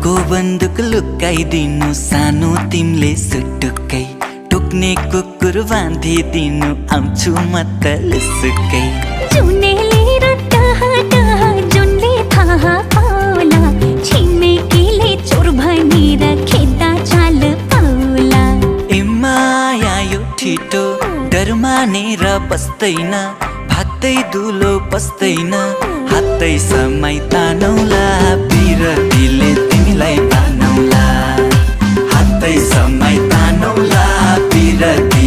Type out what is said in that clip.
को बन्दुक लुकाइदिनु सानो तिमीले सुटुकै टोक्ने कुकुर बाँधिदिनु आउँछु म त लुसुकै जुनेली र टहा जुनले थाहा पाउला छिमेकीले चोर भनेर खेद्दा चाल पाउला ए माया यो ठिटो डर मानेर बस्दैन भाग्दै दुलो पस्दैन हातै समय तानौला बिरतीले तिमीलाई तानौला हातै समय तानौला बिरती